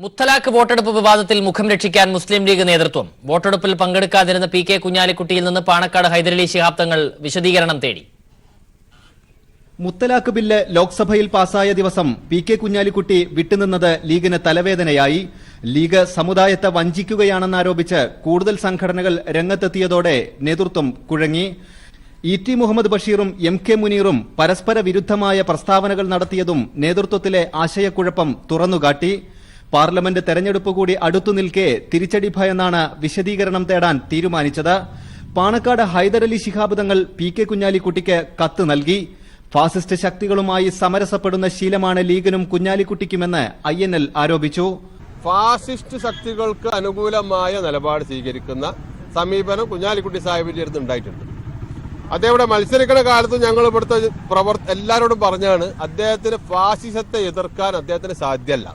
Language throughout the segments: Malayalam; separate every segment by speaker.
Speaker 1: മുത്തലാഖ് വോട്ടെടുപ്പ് വിവാദത്തിൽ മുഖം രക്ഷിക്കാൻ മുസ്ലിം ലീഗ് നേതൃത്വം. വോട്ടെടുപ്പിൽ പങ്കെടുക്കാതിരുന്ന പി കെ കുഞ്ഞാലിക്കുട്ടിയിൽ നിന്ന് പാണക്കാട് ഹൈദരലി ശിഹാബ് തങ്ങൾ വിശദീകരണം തേടി.
Speaker 2: മുത്തലാഖ് ബില്ല് ലോക്സഭയിൽ പാസായ ദിവസം പി കെ കുഞ്ഞാലിക്കുട്ടി വിട്ടുനിന്നത് ലീഗിന് തലവേദനയായി. ലീഗ് സമുദായത്തെ വഞ്ചിക്കുകയാണെന്നാരോപിച്ച് കൂടുതൽ സംഘടനകൾ രംഗത്തെത്തിയതോടെ നേതൃത്വം കുഴങ്ങി. ഇ.ടി. മുഹമ്മദ് ബഷീറും എം കെ മുനീറും പരസ്പര വിരുദ്ധമായ പ്രസ്താവനകൾ നടത്തിയതും നേതൃത്വത്തിലെ ആശയക്കുഴപ്പം തുറന്നുകാട്ടി. പാർലമെന്റ് തെരഞ്ഞെടുപ്പ് കൂടി അടുത്തുനിൽക്കെ തിരിച്ചടി ഭയന്നാണ് വിശദീകരണം തേടാൻ തീരുമാനിച്ചത്. പാണക്കാട് ഹൈദരലി ശിഹാബ് തങ്ങൾ പി കെ കുഞ്ഞാലിക്കുട്ടിക്ക് കത്ത് നൽകി. ഫാസിസ്റ്റ് ശക്തികളുമായി സമരസപ്പെടുന്ന ശീലമാണ് ലീഗിനും കുഞ്ഞാലിക്കുട്ടിക്കുമെന്ന് INL ആരോപിച്ചു.
Speaker 3: ഫാസിസ്റ്റ് ശക്തികൾക്ക് അനുകൂലമായ നിലപാട് സ്വീകരിക്കുന്ന സമീപനം കുഞ്ഞാലിക്കുട്ടി സാഹിബിന്റെ അടുത്ത് ഉണ്ടായിട്ടുണ്ട്. അദ്ദേഹം മത്സരിക്കുന്ന കാലത്ത് ഞങ്ങൾ ഇവിടുത്തെ എല്ലാവരോടും പറഞ്ഞാണ് അദ്ദേഹത്തിന് ഫാസിസത്തെ എതിർക്കാൻ അദ്ദേഹത്തിന് സാധ്യമല്ല.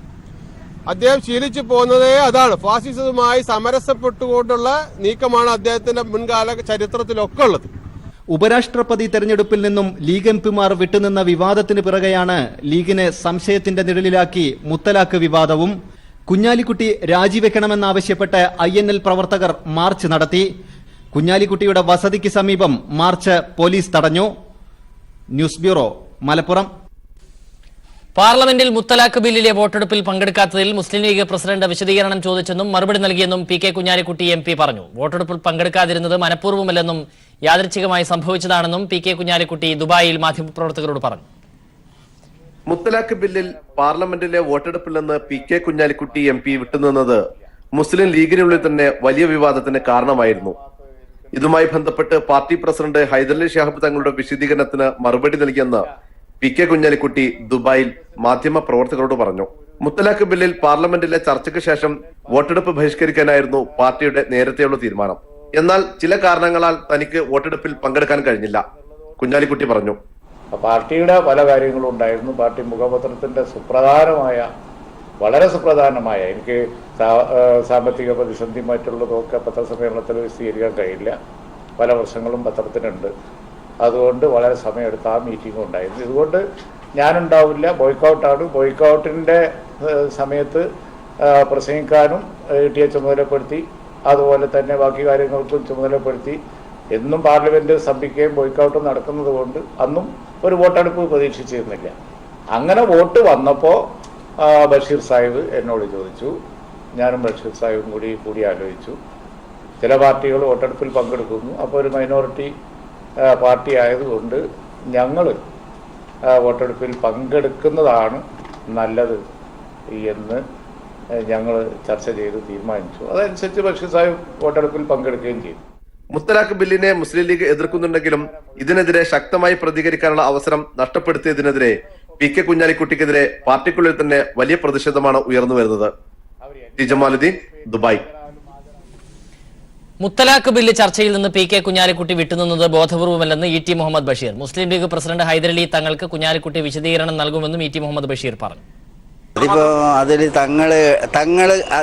Speaker 3: അദ്ദേഹം ശീലിച്ചു പോകുന്നതേ അതാണ്. ഫാസിസവുമായി സമരസപ്പെട്ടുകൊണ്ടുള്ള നീക്കമാണ് അദ്ദേഹത്തിന്റെ മുൻകാല ചരിത്രത്തിലൊക്കെ ഉള്ളത്.
Speaker 2: ഉപരാഷ്ട്രപതി തെരഞ്ഞെടുപ്പിൽ നിന്നും ലീഗ് എംപിമാർ വിട്ടുനിന്ന വിവാദത്തിന് പിറകെയാണ് ലീഗിനെ സംശയത്തിന്റെ നിഴലിലാക്കി മുത്തലാഖ് വിവാദവും. കുഞ്ഞാലിക്കുട്ടി രാജിവെക്കണമെന്നാവശ്യപ്പെട്ട് INL പ്രവർത്തകർ മാർച്ച് നടത്തി. കുഞ്ഞാലിക്കുട്ടിയുടെ വസതിക്ക് സമീപം മാർച്ച് പോലീസ് തടഞ്ഞു. News bureau, Malappuram.
Speaker 1: പാർലമെന്റിൽ മുത്തലാഖ് ബില്ലിലെ വോട്ടെടുപ്പിൽ പങ്കെടുക്കാത്തതിൽ മുസ്ലിം ലീഗ് പ്രസിഡന്റ് വിശദീകരണം ചോദിച്ചെന്നും മറുപടി നൽകിയെന്നും പി കെ കുഞ്ഞാലിക്കുട്ടി MP പറഞ്ഞു. വോട്ടെടുപ്പിൽ പങ്കെടുക്കാതിരുന്നത് മനഃപൂർവ്വമല്ലെന്നും യാദൃച്ഛികമായി സംഭവിച്ചതാണെന്നും പി കെ കുഞ്ഞാലിക്കുട്ടി ദുബായിൽ മാധ്യമപ്രവർത്തകരോട് പറഞ്ഞു.
Speaker 4: മുത്തലാഖ് ബില്ലിൽ പാർലമെന്റിലെ വോട്ടെടുപ്പിൽ നിന്ന് പി കെ കുഞ്ഞാലിക്കുട്ടി MP വിട്ടുനിന്നത് മുസ്ലിം ലീഗിനുള്ളിൽ തന്നെ വലിയ വിവാദത്തിന് കാരണമായിരുന്നു. ഇതുമായി ബന്ധപ്പെട്ട് പാർട്ടി പ്രസിഡന്റ് ഹൈദരലി ശിഹാബ് തങ്ങളുടെ വിശദീകരണത്തിന് മറുപടി നൽകിയെന്ന് പി കെ കുഞ്ഞാലിക്കുട്ടി ദുബായിൽ മാധ്യമ പ്രവർത്തകരോട് പറഞ്ഞു. മുത്തലാഖ് ബില്ലിൽ പാർലമെന്റിലെ ചർച്ചയ്ക്ക് ശേഷം വോട്ടെടുപ്പ് ബഹിഷ്കരിക്കാനായിരുന്നു പാർട്ടിയുടെ നേരത്തെയുള്ള തീരുമാനം. എന്നാൽ ചില കാരണങ്ങളാൽ തനിക്ക് വോട്ടെടുപ്പിൽ പങ്കെടുക്കാൻ കഴിഞ്ഞില്ല. കുഞ്ഞാലിക്കുട്ടി പറഞ്ഞു.
Speaker 5: പാർട്ടിയുടെ പല കാര്യങ്ങളും ഉണ്ടായിരുന്നു. പാർട്ടി മുഖപത്രത്തിന്റെ വളരെ സുപ്രധാനമായ എനിക്ക് സാമ്പത്തിക പ്രതിസന്ധി മറ്റുള്ളതൊക്കെ പത്രസമ്മേളനത്തിൽ വിശദീകരിക്കാൻ കഴിയില്ല. പല വർഷങ്ങളും പത്രത്തിനുണ്ട്. അതുകൊണ്ട് വളരെ സമയമെടുത്ത് ആ മീറ്റിംഗ് ഉണ്ടായിരുന്നു. ഇതുകൊണ്ട് ഞാനുണ്ടാവില്ല, ബോയ്ക്കൗട്ടാണ്. ബോയ്ക്കൗട്ടിൻ്റെ സമയത്ത് പ്രസംഗിക്കാനും ടിയെ ചുമതലപ്പെടുത്തി, അതുപോലെ തന്നെ ബാക്കി കാര്യങ്ങൾക്കും ചുമതലപ്പെടുത്തി. എന്നും പാർലമെന്റ് സ്തംഭിക്കുകയും ബോയ്ക്കൗട്ടും നടക്കുന്നത് കൊണ്ട് അന്നും ഒരു വോട്ടെടുപ്പ് പ്രതീക്ഷിച്ചിരുന്നില്ല. അങ്ങനെ വോട്ട് വന്നപ്പോൾ ബഷീർ സാഹിബ് എന്നോട് ചോദിച്ചു. ഞാനും ബഷീർ സാഹിബും കൂടി ആലോചിച്ചു. ചില പാർട്ടികൾ വോട്ടെടുപ്പിൽ പങ്കെടുക്കുന്നു. അപ്പോൾ ഒരു മൈനോറിറ്റി പാർട്ടി ആയതുകൊണ്ട് ഞങ്ങൾ വോട്ടെടുപ്പിൽ പങ്കെടുക്കുന്നതാണ് നല്ലത് എന്ന് ഞങ്ങൾ ചർച്ച ചെയ്ത് തീരുമാനിച്ചു. അതനുസരിച്ച് ബഷീർ സാഹിബ് വോട്ടെടുപ്പിൽ പങ്കെടുക്കുകയും ചെയ്തു.
Speaker 4: മുത്തലാഖ് ബില്ലിനെ മുസ്ലിം ലീഗ് എതിർക്കുന്നുണ്ടെങ്കിലും ഇതിനെതിരെ ശക്തമായി പ്രതികരിക്കാനുള്ള അവസരം നഷ്ടപ്പെടുത്തിയതിനെതിരെ പി കെ കുഞ്ഞാലിക്കുട്ടിക്കെതിരെ പാർട്ടിക്കുള്ളിൽ തന്നെ വലിയ പ്രതിഷേധമാണ് ഉയർന്നു വരുന്നത്. ജമാലുദ്ദീൻ, ദുബായ്.
Speaker 1: മുത്തലാഖ് ബില്ല് ചർച്ചയിൽ നിന്ന് പി കെ കുഞ്ഞാലിക്കുട്ടി വിട്ടുനിന്നത് ബോധപൂർവമല്ലെന്ന് ഇ.ടി. മുഹമ്മദ് ബഷീർ. മുസ്ലിം ലീഗ് പ്രസിഡന്റ് ഹൈദരലി തങ്ങൾക്ക് കുഞ്ഞാലിക്കുട്ടി വിശദീകരണം നൽകുമെന്നും ഇ.ടി. മുഹമ്മദ് ബഷീർ പറഞ്ഞു.
Speaker 6: അതിപ്പോ അതിൽ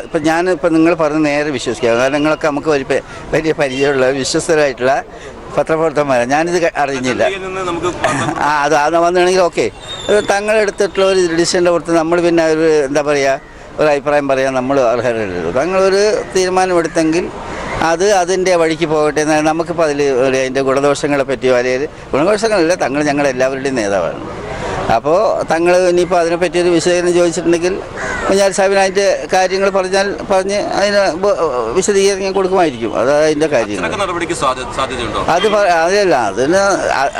Speaker 6: ഇപ്പൊ ഞാനിപ്പോ നിങ്ങൾ പറഞ്ഞ നേരെ വിശ്വസിക്കാം. കാരണം നിങ്ങളൊക്കെ നമുക്ക് വലിയ പരിചയമുള്ള വിശ്വസ്തരായിട്ടുള്ള പത്രപ്രവർത്തകന്മാരാണ്. ഞാനിത് അറിഞ്ഞില്ല. അത് വന്നിട്ടുണ്ടെങ്കിൽ ഓക്കെ. തങ്ങളെടുത്തിട്ടുള്ള ഒരു ഡിസിഷൻ്റെ പുറത്ത് നമ്മൾ പിന്നെ ഒരു എന്താ പറയുക, ഒരു അഭിപ്രായം പറയാൻ നമ്മൾ അർഹരല്ലോ. തങ്ങളൊരു തീരുമാനമെടുത്തെങ്കിൽ അതിൻ്റെ വഴിക്ക് പോകട്ടെ. നമുക്കിപ്പോൾ അതിൻ്റെ ഗുണദോഷങ്ങളെ പറ്റിയോ അല്ലെങ്കിൽ ഗുണദോഷങ്ങളല്ല, തങ്ങൾ ഞങ്ങളെല്ലാവരുടെയും നേതാവാണ്. അപ്പോൾ തങ്ങൾ ഇനിയിപ്പോൾ അതിനെപ്പറ്റിയൊരു വിശദീകരണം ചോദിച്ചിട്ടുണ്ടെങ്കിൽ കുഞ്ഞാലി സാഹിബിന് അതിൻ്റെ കാര്യങ്ങൾ പറഞ്ഞ് അതിന് വിശദീകരണം കൊടുക്കുമായിരിക്കും. അതിൻ്റെ കാര്യങ്ങൾ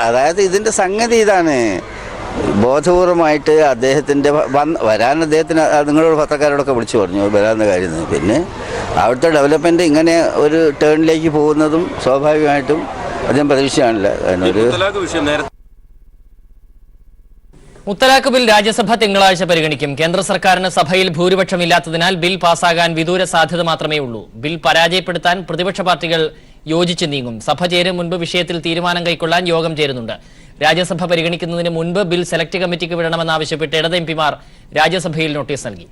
Speaker 6: അതായത് ഇതിൻ്റെ സംഗതി ഇതാണ്. ബോധപൂർവമായിട്ട് അദ്ദേഹത്തിൻ്റെ അദ്ദേഹത്തിന് നിങ്ങളോട് പത്രക്കാരോടൊക്കെ വിളിച്ചു പറഞ്ഞു വരാവുന്ന കാര്യം. പിന്നെ അവിടുത്തെ ഡെവലപ്മെൻറ്റ് ഇങ്ങനെ ഒരു ടേണിലേക്ക് പോകുന്നതും സ്വാഭാവികമായിട്ടും അദ്ദേഹം പ്രതീക്ഷയാണല്ലോ.
Speaker 1: മുത്തലാഖ് ബിൽ രാജ്യസഭ തിങ്കളാഴ്ച പരിഗണിക്കും. കേന്ദ്ര സർക്കാരിന് സഭയിൽ ഭൂരിപക്ഷമില്ലാത്തതിനാൽ ബിൽ പാസ്സാകാൻ വിദൂര സാധ്യത മാത്രമേ ഉള്ളൂ. ബിൽ പരാജയപ്പെടുത്താൻ പ്രതിപക്ഷ പാർട്ടികൾ യോജിച്ച് നീങ്ങും. സഭ ചേരും മുൻപ് വിഷയത്തിൽ തീരുമാനം കൈക്കൊള്ളാൻ യോഗം ചേരുന്നുണ്ട്. രാജ്യസഭ പരിഗണിക്കുന്നതിന് മുൻപ് ബിൽ സെലക്ട് കമ്മിറ്റിക്ക് വിടണമെന്നാവശ്യപ്പെട്ട് ഇടത് MP മാർ രാജ്യസഭയിൽ നോട്ടീസ് നൽകി.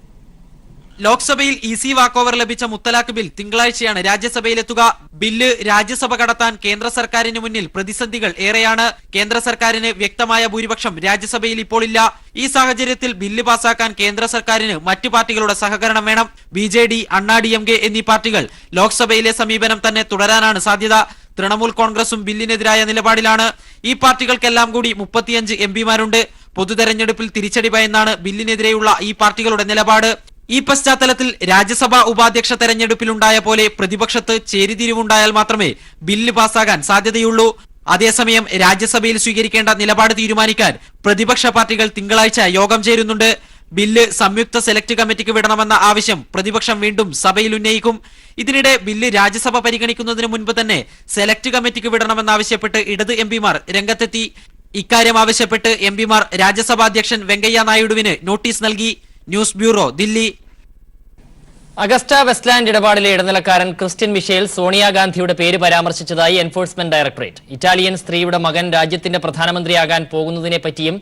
Speaker 7: ലോക്സഭയിൽ ഈസി വാക്കോവർ ലഭിച്ച മുത്തലാഖ് ബിൽ തിങ്കളാഴ്ചയാണ് രാജ്യസഭയിലെത്തുക. ബില്ല് രാജ്യസഭ കടത്താൻ കേന്ദ്ര സർക്കാരിന് മുന്നിൽ പ്രതിസന്ധികൾ ഏറെയാണ്. കേന്ദ്ര സർക്കാരിന് വ്യക്തമായ ഭൂരിപക്ഷം രാജ്യസഭയിൽ ഇപ്പോൾ ഇല്ല. ഈ സാഹചര്യത്തിൽ ബില്ല് പാസാക്കാൻ കേന്ദ്ര സർക്കാരിന് മറ്റു പാർട്ടികളുടെ സഹകരണം വേണം. BJD, അണ്ണാ DMK എന്നീ പാർട്ടികൾ ലോക്സഭയിലെ സമീപനം തന്നെ തുടരാനാണ് സാധ്യത. തൃണമൂൽ കോൺഗ്രസും ബില്ലിനെതിരായ നിലപാടിലാണ്. ഈ പാർട്ടികൾക്കെല്ലാം കൂടി 35 MPമാരുണ്ട്. പൊതുതെരഞ്ഞെടുപ്പിൽ തിരിച്ചടി ഭയന്നാണ് ബില്ലിനെതിരെയുള്ള ഈ പാർട്ടികളുടെ നിലപാട്. ഈ പശ്ചാത്തലത്തിൽ രാജ്യസഭാ ഉപാധ്യക്ഷ തെരഞ്ഞെടുപ്പിലുണ്ടായ പോലെ പ്രതിപക്ഷത്ത് ചേരിതിരിവുണ്ടായാൽ മാത്രമേ ബില്ല് പാസ്സാകാൻ സാധ്യതയുള്ളൂ. അതേസമയം രാജ്യസഭയിൽ സ്വീകരിക്കേണ്ട നിലപാട് തീരുമാനിക്കാൻ പ്രതിപക്ഷ പാർട്ടികൾ തിങ്കളാഴ്ച യോഗം ചേരുന്നുണ്ട്. ബില്ല് സംയുക്ത സെലക്ട് കമ്മിറ്റിക്ക് വിടണമെന്ന ആവശ്യം പ്രതിപക്ഷം വീണ്ടും സഭയിൽ ഉന്നയിക്കും. ഇതിനിടെ ബില്ല് രാജ്യസഭ പരിഗണിക്കുന്നതിന് മുൻപ് തന്നെ സെലക്ട് കമ്മിറ്റിക്ക് വിടണമെന്നാവശ്യപ്പെട്ട് ഇടത് MPമാർ രംഗത്തെത്തി. ഇക്കാര്യം ആവശ്യപ്പെട്ട് MPമാർ രാജ്യസഭാ അധ്യക്ഷൻ വെങ്കയ്യ നായിഡുവിന് നോട്ടീസ് നൽകി. News bureau, Delhi.
Speaker 1: Agusta Westland ഇടപാടിലെ ഇടനിലക്കാരൻ ക്രിസ്റ്റ്യൻ മിഷേൽ സോണിയാഗാന്ധിയുടെ പേര് പരാമർശിച്ചതായി എൻഫോഴ്സ്മെന്റ് ഡയറക്ടറേറ്റ്. ഇറ്റാലിയൻ സ്ത്രീയുടെ മകൻ രാജ്യത്തിന്റെ പ്രധാനമന്ത്രിയാകാൻ പോകുന്നതിനെ പറ്റിയും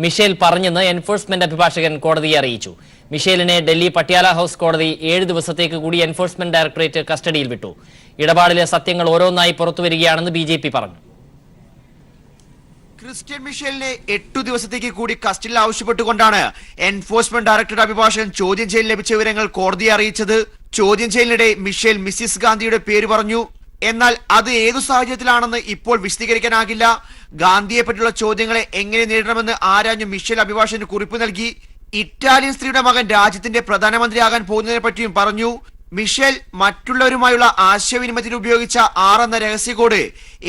Speaker 1: മിഷേൽ പറഞ്ഞെന്ന് എൻഫോഴ്സ്മെന്റ് അഭിഭാഷകൻ കോടതിയെ അറിയിച്ചു. മിഷേലിനെ ഡൽഹി പട്യാല ഹൌസ് കോടതി 7 ദിവസത്തേക്ക് കൂടി എൻഫോഴ്സ്മെന്റ് ഡയറക്ടറേറ്റ് കസ്റ്റഡിയിൽ വിട്ടു. ഇടപാടിലെ സത്യങ്ങൾ ഓരോന്നായി പുറത്തുവരികയാണെന്ന് BJP പറഞ്ഞു.
Speaker 8: ക്രിസ്റ്റ്യൻ മിഷേലിനെ 8 ദിവസത്തേക്ക് കൂടി കസ്റ്റഡിയിൽ ആവശ്യപ്പെട്ടുകൊണ്ടാണ് എൻഫോഴ്സ്മെന്റ് ഡയറക്ടറുടെ അഭിഭാഷകൻ ചോദ്യം ചെയ്യൽ ലഭിച്ച വിവരങ്ങൾ കോടതിയെ അറിയിച്ചത്. ചോദ്യം ചെയ്യലിനിടെ മിഷേൽ മിസ്സിസ് ഗാന്ധിയുടെ പേര് പറഞ്ഞു. എന്നാൽ അത് ഏതു സാഹചര്യത്തിലാണെന്ന് ഇപ്പോൾ വിശദീകരിക്കാനാകില്ല. ഗാന്ധിയെ പറ്റിയുള്ള ചോദ്യങ്ങളെ എങ്ങനെ നേരിടണമെന്ന് ആരാഞ്ഞു മിഷേൽ അഭിഭാഷകന് കുറിപ്പ് നൽകി. ഇറ്റാലിയൻ സ്ത്രീയുടെ മകൻ രാജ്യത്തിന്റെ പ്രധാനമന്ത്രിയാകാൻ പോകുന്നതിനെ പറ്റിയും പറഞ്ഞു. മിഷേൽ മറ്റുള്ളവരുമായുള്ള ആശയവിനിമയത്തിന് ഉപയോഗിച്ച 6 എന്ന രഹസ്യ കോഡ്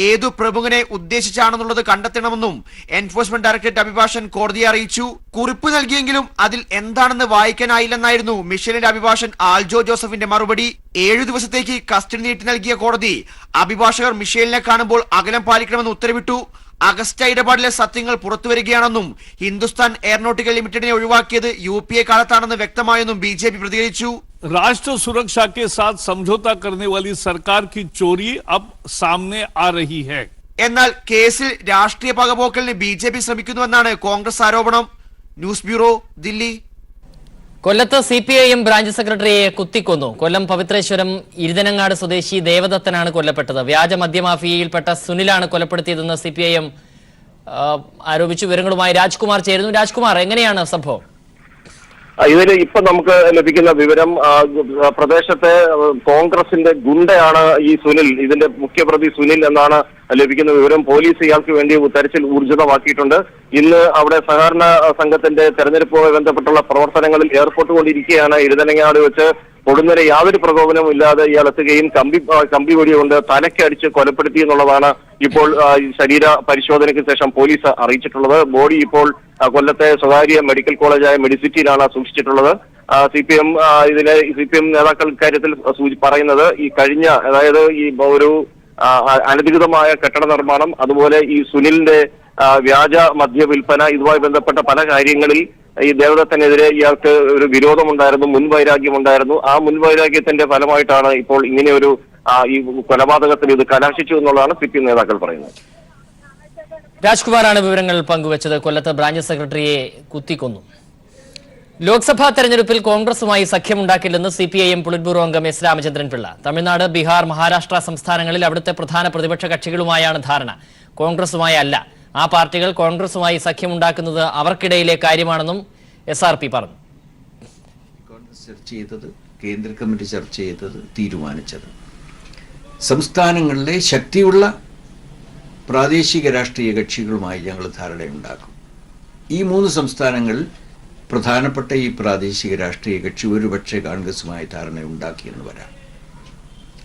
Speaker 8: ഏതു പ്രമുഖനെ ഉദ്ദേശിച്ചാണെന്നുള്ളത് കണ്ടെത്തണമെന്നും എൻഫോഴ്സ്മെന്റ് ഡയറക്ടറേറ്റ് അഭിഭാഷകൻ കോടതിയെ അറിയിച്ചു. കുറിപ്പ് നൽകിയെങ്കിലും അതിൽ എന്താണെന്ന് വായിക്കാനായില്ലെന്നായിരുന്നു മിഷേലിന്റെ അഭിഭാഷകൻ ആൽജോ ജോസഫിന്റെ മറുപടി. 7 ദിവസത്തേക്ക് കസ്റ്റഡി നീട്ടി നൽകിയ കോടതി അഭിഭാഷകർ മിഷേലിനെ കാണുമ്പോൾ അകലം പാലിക്കണമെന്ന് ഉത്തരവിട്ടു. അഗസ്റ്റ ഇടപാടിലെ സത്യങ്ങൾ പുറത്തുവരികയാണെന്നും ഹിന്ദുസ്ഥാൻ എയറോനോട്ടിക്കൽ ലിമിറ്റഡിനെ ഒഴിവാക്കിയത് UPA കാലത്താണെന്ന് വ്യക്തമായെന്നും BJP പ്രതികരിച്ചു.
Speaker 9: राष्ट्र सुरक्षा के साथ समझौता करने वाली सरकार की चोरी अब सामने आ रही है.
Speaker 8: എന്നാൽ കേസിൽ രാഷ്ട്രീയ പകപോക്കലിന് BJP ശ്രമിക്കുന്നുവെന്നാണ് കോൺഗ്രസ് ആരോപണം. News bureau, Delhi.
Speaker 1: കൊല്ലത്ത് CPIM ബ്രാഞ്ച് സെക്രട്ടറിയെ കുത്തിക്കൊന്നു. കൊല്ലം പവിത്രേശ്വരം ഇരുതനങ്ങാട് സ്വദേശി ദേവദത്തനാണ് കൊല്ലപ്പെട്ടത്. വ്യാജ മദ്യമാഫിയയിൽപ്പെട്ട സുനിലാണ് കൊലപ്പെടുത്തിയതെന്ന് CPIM ആരോപിച്ചു. വിവരങ്ങളുമായി രാജ്കുമാർ ചേരുന്നു. രാജ്കുമാർ, എങ്ങനെയാണ് സംഭവം?
Speaker 10: ഇതിൽ ഇപ്പൊ നമുക്ക് ലഭിക്കുന്ന വിവരം, പ്രദേശത്തെ കോൺഗ്രസിന്റെ ഗുണ്ടയാണ് ഈ സുനിൽ. ഇതിന്റെ മുഖ്യപ്രതി സുനിൽ എന്നാണ് ലഭിക്കുന്ന വിവരം. പോലീസ് ഇയാൾക്ക് വേണ്ടി തെരച്ചിൽ ഊർജിതമാക്കിയിട്ടുണ്ട്. ഇന്ന് അവിടെ സഹകരണ സംഘത്തിന്റെ തെരഞ്ഞെടുപ്പുമായി ബന്ധപ്പെട്ടുള്ള പ്രവർത്തനങ്ങളിൽ ഏർപ്പെട്ടുകൊണ്ടിരിക്കുകയാണ്. ഇരുതനങ്ങാട് വെച്ച് കൊടുന്നതിന് യാതൊരു പ്രകോപനവും ഇല്ലാതെ ഇയാൾ എത്തുകയും കമ്പി വെടികൊണ്ട് തലക്കടിച്ച് കൊലപ്പെടുത്തി എന്നുള്ളതാണ് ഇപ്പോൾ ശരീര പരിശോധനയ്ക്ക് ശേഷം പോലീസ് അറിയിച്ചിട്ടുള്ളത്. ബോഡി ഇപ്പോൾ കൊല്ലത്തെ സ്വകാര്യ മെഡിക്കൽ കോളേജായ മെഡിസിറ്റിയിലാണ് സൂക്ഷിച്ചിട്ടുള്ളത്. CPM നേതാക്കൾ ഇക്കാര്യത്തിൽ പറയുന്നത് ഈ കഴിഞ്ഞ, അതായത് ഈ ഒരു അനധികൃതമായ കെട്ടിട നിർമ്മാണം, അതുപോലെ ഈ സുനിലിന്റെ വ്യാജ മദ്യ വിൽപ്പന, ഇതുമായി ബന്ധപ്പെട്ട പല കാര്യങ്ങളിൽ ഈ ദേവദത്തനെതിരെ ഇയാൾക്ക് ഒരു വിരോധമുണ്ടായിരുന്നു, മുൻവൈരാഗ്യമുണ്ടായിരുന്നു. ആ മുൻവൈരാഗ്യത്തിന്റെ ഫലമായിട്ടാണ് ഇപ്പോൾ ഇങ്ങനെയൊരു ഈ കൊലപാതകത്തിൽ ഇത് കലാശിച്ചു എന്നുള്ളതാണ് CPM നേതാക്കൾ പറയുന്നത്.
Speaker 1: രാജ്കുമാറാണ് വിവരങ്ങൾ പങ്കുവച്ചത്. കൊല്ലത്ത് ബ്രാഞ്ച് സെക്രട്ടറിയെ കുത്തിക്കൊന്നു. ലോക്സഭാ തെരഞ്ഞെടുപ്പിൽ കോൺഗ്രസുമായി സഖ്യമുണ്ടാക്കില്ലെന്ന് CPIM പൊളിറ്റ് ബ്യൂറോ അംഗം S. രാമചന്ദ്രൻ പിള്ള. തമിഴ്നാട്, ബീഹാർ, മഹാരാഷ്ട്ര സംസ്ഥാനങ്ങളിൽ അവിടുത്തെ പ്രധാന പ്രതിപക്ഷ കക്ഷികളുമായാണ് ധാരണ, കോൺഗ്രസുമായി അല്ല. ആ പാർട്ടികൾ കോൺഗ്രസുമായി സഖ്യമുണ്ടാക്കുന്നത് അവർക്കിടയിലെ കാര്യമാണെന്നും SRP പറഞ്ഞു.
Speaker 11: കോൺഗ്രസ് ചർച്ച ചെയ്തത്, കേന്ദ്ര കമ്മിറ്റി ചർച്ച ചെയ്തത്, തീരുമാനിച്ചത് സംസ്ഥാനങ്ങളിലെ ശക്തിയുള്ള പ്രാദേശിക രാഷ്ട്രീയ കക്ഷികളുമായി ഞങ്ങൾ ധാരണയുണ്ടാക്കും. ഈ 3 സംസ്ഥാനങ്ങളിൽ പ്രധാനപ്പെട്ട ഈ പ്രാദേശിക രാഷ്ട്രീയ കക്ഷി ഒരുപക്ഷെ കോൺഗ്രസുമായി ധാരണയുണ്ടാക്കിയെന്ന് വരാം.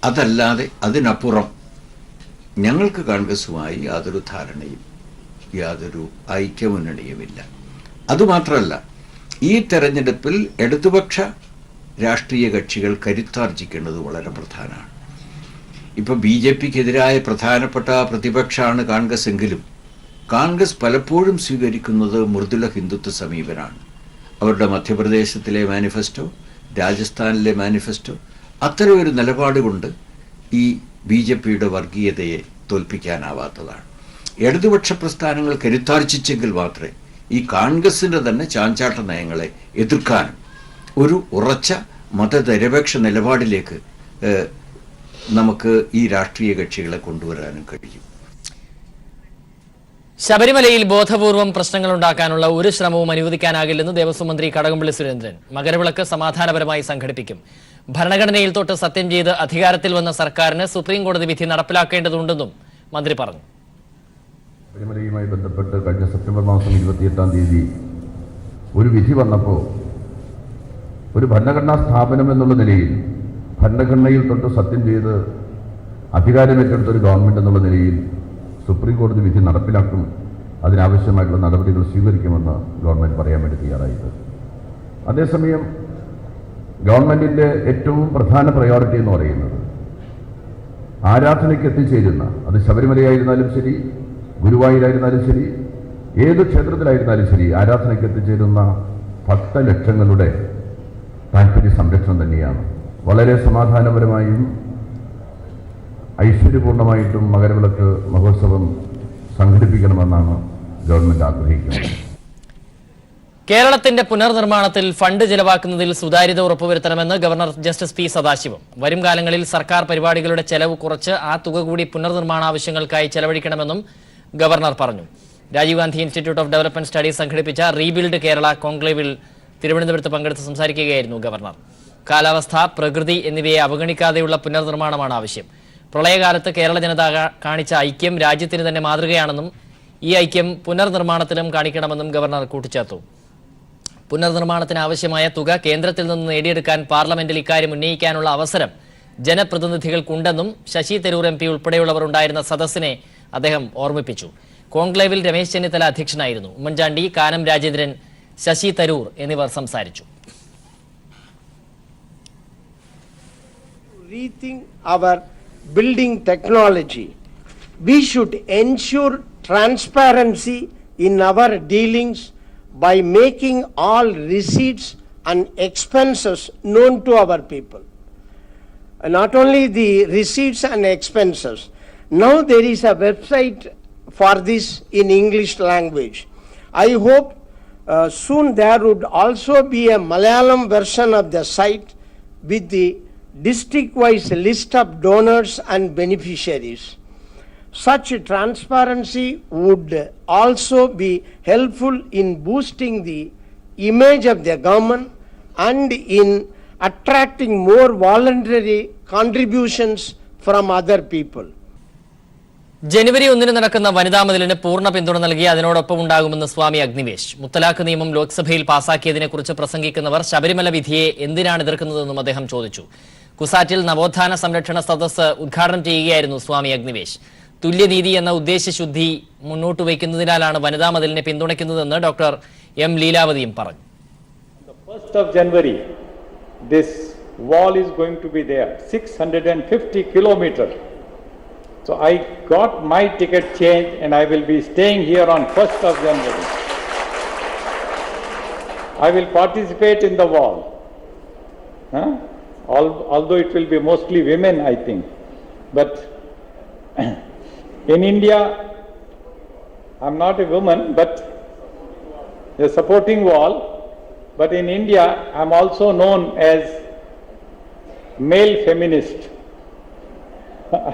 Speaker 11: അതല്ലാതെ അതിനപ്പുറം ഞങ്ങൾക്ക് കോൺഗ്രസുമായി യാതൊരു ധാരണയും യാതൊരു ഐക്യമുന്നണിയുമില്ല. അതുമാത്രമല്ല, ഈ തെരഞ്ഞെടുപ്പിൽ ഇടതുപക്ഷ രാഷ്ട്രീയ കക്ഷികൾ കരുത്താർജിക്കേണ്ടത് വളരെ പ്രധാനമാണ്. ഇപ്പോൾ BJPക്കെതിരായ പ്രധാനപ്പെട്ട പ്രതിപക്ഷമാണ് കോൺഗ്രസ് എങ്കിലും കോൺഗ്രസ് പലപ്പോഴും സ്വീകരിക്കുന്നത് മൃദുല ഹിന്ദുത്വ സമീപനമാണ്. അവരുടെ മധ്യപ്രദേശത്തിലെ മാനിഫെസ്റ്റോ, രാജസ്ഥാനിലെ മാനിഫെസ്റ്റോ, അത്തരം ഒരു നിലപാട് കൊണ്ട് ഈ BJPയുടെ വർഗീയതയെ തോൽപ്പിക്കാനാവാത്തതാണ്. ഇടതുപക്ഷ പ്രസ്ഥാനങ്ങൾ കരുത്താർജിച്ചെങ്കിൽ മാത്രമേ ഈ കോൺഗ്രസിൻ്റെ തന്നെ ചാഞ്ചാട്ട നയങ്ങളെ എതിർക്കാനും ഒരു ഉറച്ച മതനിരപേക്ഷ നിലപാടിലേക്ക് നമുക്ക് ഈ രാഷ്ട്രീയ കക്ഷികളെ കൊണ്ടുവരാനും കഴിയും.
Speaker 1: ശബരിമലയിൽ ബോധപൂർവം പ്രശ്നങ്ങൾ ഉണ്ടാക്കാനുള്ള ഒരു ശ്രമവും അനുവദിക്കാനാകില്ലെന്ന് ദേവസ്വം മന്ത്രി കടകംപള്ളി സുരേന്ദ്രൻ. മകരവിളക്ക് സമാധാനപരമായി സംഘടിപ്പിക്കും. ഭരണഘടനയിൽ തൊട്ട് സത്യം ചെയ്ത് അധികാരത്തിൽ വന്ന സർക്കാരിന് സുപ്രീം കോടതി വിധി നടപ്പിലാക്കേണ്ടതുണ്ടെന്നും മന്ത്രി പറഞ്ഞു.
Speaker 12: ശബരിമലയുമായി ബന്ധപ്പെട്ട് കഴിഞ്ഞ സെപ്റ്റംബർ മാസം 28-ാം തീയതി ഒരു വിധി വന്നപ്പോൾ ഒരു ഭരണഘടനാ സ്ഥാപനം എന്നുള്ള നിലയിൽ ഭരണഘടനയിൽ തൊട്ട് സത്യം ചെയ്ത് അധികാരമേറ്റെടുത്ത ഒരു ഗവൺമെന്റ് എന്നുള്ള നിലയിൽ സുപ്രീം കോടതി വിധി നടപ്പിലാക്കും, അതിനാവശ്യമായിട്ടുള്ള നടപടികൾ സ്വീകരിക്കുമെന്ന് ഗവൺമെന്റ് പറയാൻ വേണ്ടി തയ്യാറായത്. അതേസമയം ഗവൺമെന്റിന്റെ ഏറ്റവും പ്രധാന പ്രയോറിറ്റി എന്ന് പറയുന്നത് ആരാധനയ്ക്ക് എത്തിച്ചേരുന്ന, അത് ശബരിമലയായിരുന്നാലും ശരി, ഗുരുവായൂരായിരുന്നാലും ശരി, ഏത് ക്ഷേത്രത്തിലായിരുന്നാലും ശരി, ആരാധനയ്ക്ക് എത്തിച്ചേരുന്ന ഭക്തലക്ഷങ്ങളുടെ താല്പര്യ സംരക്ഷണം തന്നെയാണ്. വളരെ സമാധാനപരമായും ഐശ്വര്യപൂർണമായിട്ടും മകരവിളക്ക് മഹോത്സവം സംഘടിപ്പിക്കണമെന്നാണ് ഗവൺമെന്റ് ആഗ്രഹിക്കുന്നത്.
Speaker 1: കേരളത്തിന്റെ പുനർനിർമ്മാണത്തിൽ ഫണ്ട് ചെലവാക്കുന്നതിൽ സുതാര്യത ഉറപ്പുവരുത്തണമെന്ന് ഗവർണർ ജസ്റ്റിസ് പി സദാശിവം. വരും കാലങ്ങളിൽ സർക്കാർ പരിപാടികളുടെ ചെലവ് കുറച്ച് ആ തുക കൂടി പുനർനിർമ്മാണ ആവശ്യങ്ങൾക്കായി ചെലവഴിക്കണമെന്നും ഗവർണർ പറഞ്ഞു. Rajiv Gandhi institute of development studies സംഘടിപ്പിച്ച റീബിൽഡ് കേരള കോൺക്ലേവിൽ തിരുവനന്തപുരത്ത് പങ്കെടുത്ത് സംസാരിക്കുകയായിരുന്നു ഗവർണർ. കാലാവസ്ഥ, പ്രകൃതി എന്നിവയെ അവഗണിക്കാതെയുള്ള പുനർനിർമ്മാണമാണ് ആവശ്യം. പ്രളയകാലത്ത് കേരള ജനത കാണിച്ച ഐക്യം രാജ്യത്തിന് തന്നെ മാതൃകയാണെന്നും ഈ ഐക്യം പുനർനിർമ്മാണത്തിലും കാണിക്കണമെന്നും ഗവർണർ കൂട്ടിച്ചേർത്തു. പുനർനിർമ്മാണത്തിന് ആവശ്യമായ തുക കേന്ദ്രത്തിൽ നിന്ന് നേടിയെടുക്കാൻ പാർലമെന്റിൽ ഇക്കാര്യം ഉന്നയിക്കാനുള്ള അവസരം ജനപ്രതിനിധികൾക്കുണ്ടെന്നും ശശി തരൂർ MP ഉൾപ്പെടെയുള്ളവർ ഉണ്ടായിരുന്ന സദസ്സിനെ അദ്ദേഹം ഓർമ്മിപ്പിച്ചു. കോൺക്ലേവിൽ രമേശ് ചെന്നിത്തല അധ്യക്ഷനായിരുന്നു. ഉമ്മൻചാണ്ടി, കാനം രാജേന്ദ്രൻ, ശശി തരൂർ എന്നിവർ സംസാരിച്ചു.
Speaker 13: Rethink our building technology. We should ensure transparency in our dealings by making all receipts and expenses known to our people. Not only the receipts and expenses. Now there is a website for this in English language. I hope soon there would also be a Malayalam version of the site with the district-wise list of donors and beneficiaries. Such transparency would also be helpful in boosting the image of the government and in attracting more voluntary contributions from other people.
Speaker 1: ജനുവരി 1 നടക്കുന്ന വനിതാ മതിലിന് പൂർണ്ണ പിന്തുണ നൽകി അതിനോടൊപ്പം ഉണ്ടാകുമെന്ന് സ്വാമി അഗ്നിവേശ്. മുത്തലാഖ് നിയമം ലോക്സഭയിൽ പാസാക്കിയതിനെക്കുറിച്ച് പ്രസംഗിക്കുന്നവർ ശബരിമല വിധിയെ എന്തിനാണ് എതിർക്കുന്നതെന്നും അദ്ദേഹം ചോദിച്ചു. കുസാറ്റിൽ നവോത്ഥാന സംരക്ഷണ സദസ്സ് ഉദ്ഘാടനം ചെയ്യുകയായിരുന്നു സ്വാമി അഗ്നിവേശ്. തുല്യനീതി എന്ന ഉദ്ദേശശുദ്ധി മുന്നോട്ട് വയ്ക്കുന്നതിനാലാണ് വനിതാ മതിലിനെ പിന്തുണയ്ക്കുന്നതെന്ന് ഡോക്ടർ M. ലീലാവതിയും പറഞ്ഞു.
Speaker 14: 1st of January, this wall is going to be there, 650 kilometers. So I got my ticket changed and I will be staying here on 1st of January. I will participate in the wall. Although it will be mostly women, I think. But in India, I'm not a woman, but a supporting wall. But in India, I'm also known as male feminist.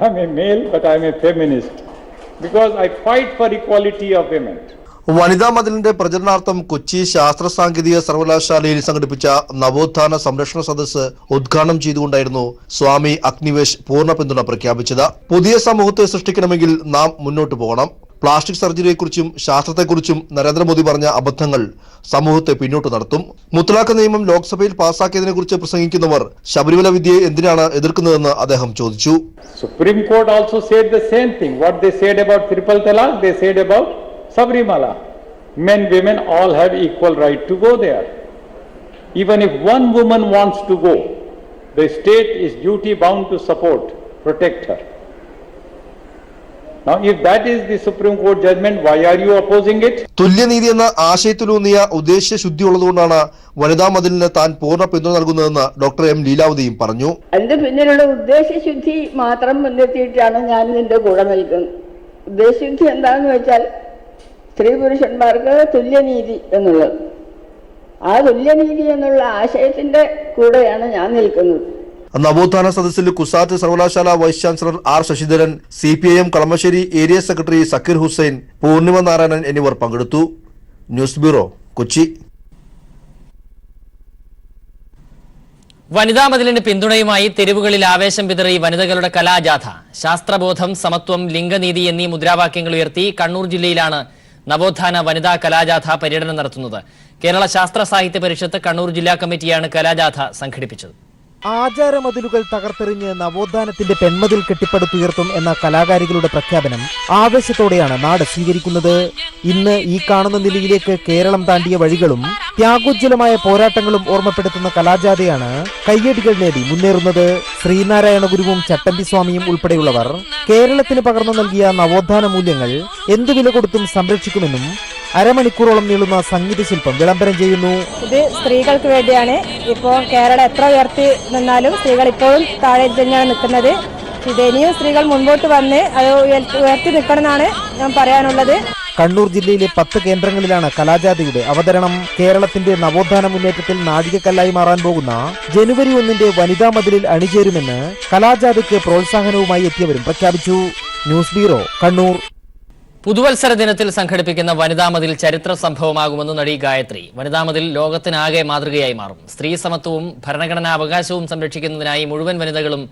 Speaker 14: I'm a male, but I'm a feminist because I fight for equality of women.
Speaker 4: വനിതാ മതിലിന്റെ പ്രചരണാർത്ഥം കൊച്ചി ശാസ്ത്ര സാങ്കേതിക സർവകലാശാലയിൽ സംഘടിപ്പിച്ച നവോത്ഥാന സംരക്ഷണ സദസ്സ് ഉദ്ഘാടനം ചെയ്തുകൊണ്ടായിരുന്നു സ്വാമി അഗ്നിവേശ് പൂർണ്ണ പിന്തുണ പ്രഖ്യാപിച്ചത്. പുതിയ സമൂഹത്തെ സൃഷ്ടിക്കണമെങ്കിൽ നാം മുന്നോട്ട് പോകണം. പ്ലാസ്റ്റിക് സർജറിയെക്കുറിച്ചും ശാസ്ത്രത്തെക്കുറിച്ചും നരേന്ദ്രമോദി പറഞ്ഞ അബദ്ധങ്ങൾ സമൂഹത്തെ പിന്നോട്ട് നടത്തും. മുത്തലാഖ് നിയമം ലോക്സഭയിൽ പാസാക്കിയതിനെക്കുറിച്ച് പ്രസംഗിക്കുന്നവർ ശബരിമല വിധിയെ എന്തിനാണ് എതിർക്കുന്നതെന്ന് അദ്ദേഹം ചോദിച്ചു.
Speaker 14: Supreme Court also said the same thing. What they said about triple talaq, they said about Sabrimala. Men, women all have equal right to go there. Even if one woman wants to go, the state is duty bound to support, protect her. Now, if that is the Supreme Court judgment, why are you opposing it?
Speaker 4: തുല്യനീതി എന്ന ആശയത്തിലൂന്നിയ ഉദ്ദേശ്യശുദ്ധി ഉള്ളതുകൊണ്ടാണ് വനിതാ മതിലിന് താൻ പൂർണ്ണ പിന്തുണ നൽകുന്നതെന്ന് ഡോക്ടർ M. ലീലാവതിയും പറഞ്ഞു.
Speaker 15: അതിന്റെ പിന്നിലുള്ള ഉദ്ദേശ്യശുദ്ധി മാത്രം മുൻനിർത്തിയിട്ടാണ് ഞാൻ ഇതിന്റെ കൂടെ നിൽക്കുന്നത്. ഉദ്ദേശ്യശുദ്ധി എന്താണെന്ന് വെച്ചാൽ സ്ത്രീ പുരുഷന്മാർക്ക് തുല്യനീതി എന്നുള്ളത്. ആ തുല്യനീതി എന്നുള്ള ആശയത്തിന്റെ കൂടെയാണ് ഞാൻ നിൽക്കുന്നത്.
Speaker 4: നവോത്ഥാന സദസ്സിൽ കുസാറ്റ് സർവകലാശാല vice chancellor R Sasidharan, CPIM Kalamassery area secretary Zakir Hussain, Poornima Narayanan എന്നിവർ പങ്കെടുത്തു. News bureau, Kochi.
Speaker 1: വനിതാ മതിലിന് പിന്തുണയുമായി തെരുവുകളിൽ ആവേശം വിതറി വനിതകളുടെ കലാജാഥ. ശാസ്ത്രബോധം, സമത്വം, ലിംഗനീതി എന്നീ മുദ്രാവാക്യങ്ങൾ ഉയർത്തി കണ്ണൂർ ജില്ലയിലാണ് നവോത്ഥാന വനിതാ കലാജാഥ പര്യടനം നടത്തുന്നത്. കേരള ശാസ്ത്ര സാഹിത്യ പരിഷത്ത് കണ്ണൂർ ജില്ലാ കമ്മിറ്റിയാണ് കലാജാഥ സംഘടിപ്പിച്ചത്.
Speaker 16: ആചാരമതിലുകൾ തകർത്തെറിഞ്ഞ് നവോത്ഥാനത്തിന്റെ പെൺമതിൽ കെട്ടിപ്പടുത്തുയർത്തും എന്ന കലാകാരികളുടെ പ്രഖ്യാപനം ആവേശത്തോടെയാണ് നാട് സ്വീകരിക്കുന്നത്. ഇന്ന് ഈ കാണുന്ന നിലയിലേക്ക് കേരളം താണ്ടിയ വഴികളും ത്യാഗോജ്വലമായ പോരാട്ടങ്ങളും ഓർമ്മപ്പെടുത്തുന്ന കലാജാഥയാണ് കയ്യടികൾ നേടി മുന്നേറുന്നത്. ശ്രീനാരായണ ഗുരുവും ചട്ടമ്പി സ്വാമിയും ഉൾപ്പെടെയുള്ളവർ കേരളത്തിന് പകർന്നു നൽകിയ നവോത്ഥാന മൂല്യങ്ങൾ എന്തു വില കൊടുത്തും സംരക്ഷിക്കുമെന്നും അരമണിക്കൂറോളം നീളുന്ന സംഗീത ശില്പം വിളംബരം ചെയ്യുന്നു.
Speaker 17: ഇത് സ്ത്രീകൾക്ക് വേണ്ടിയാണ്. ഇപ്പോൾ കേരളം എത്ര ഉയർത്തി നിന്നാലും സ്ത്രീകൾ ഇപ്പോഴും താഴെ തന്നെയാണ് നിൽക്കുന്നത്. ഇനിയും സ്ത്രീകൾ മുൻപോട്ട് വന്ന് അത് ഉയർത്തി നിൽക്കണമെന്നാണ് ഞാൻ പറയാനുള്ളത്.
Speaker 16: കണ്ണൂർ ജില്ലയിലെ 10 കേന്ദ്രങ്ങളിലാണ് കലാജാഥയുടെ അവതരണം. കേരളത്തിന്റെ നവോത്ഥാന മുന്നേറ്റത്തിൽ നാഴികക്കല്ലായി മാറാൻ പോകുന്ന ജനുവരി 1 വനിതാ മതിലിൽ അണിചേരുമെന്ന് കലാജാഥയ്ക്ക് പ്രോത്സാഹനവുമായി എത്തിയവരും പ്രഖ്യാപിച്ചു. News bureau, Kannur.
Speaker 1: പുതുവത്സര ദിനത്തിൽ സംഘടിപ്പിക്കുന്ന വനിതാ മതിൽ ചരിത്ര സംഭവമാകുമെന്ന് നടി ഗായത്രി. വനിതാ മതിൽ ലോകത്തിനാകെ മാതൃകയായി മാറും. സ്ത്രീ സമത്വവും ഭരണഘടനാ അവകാശവും സംരക്ഷിക്കുന്നതിനായി മുഴുവൻ വനിതകളും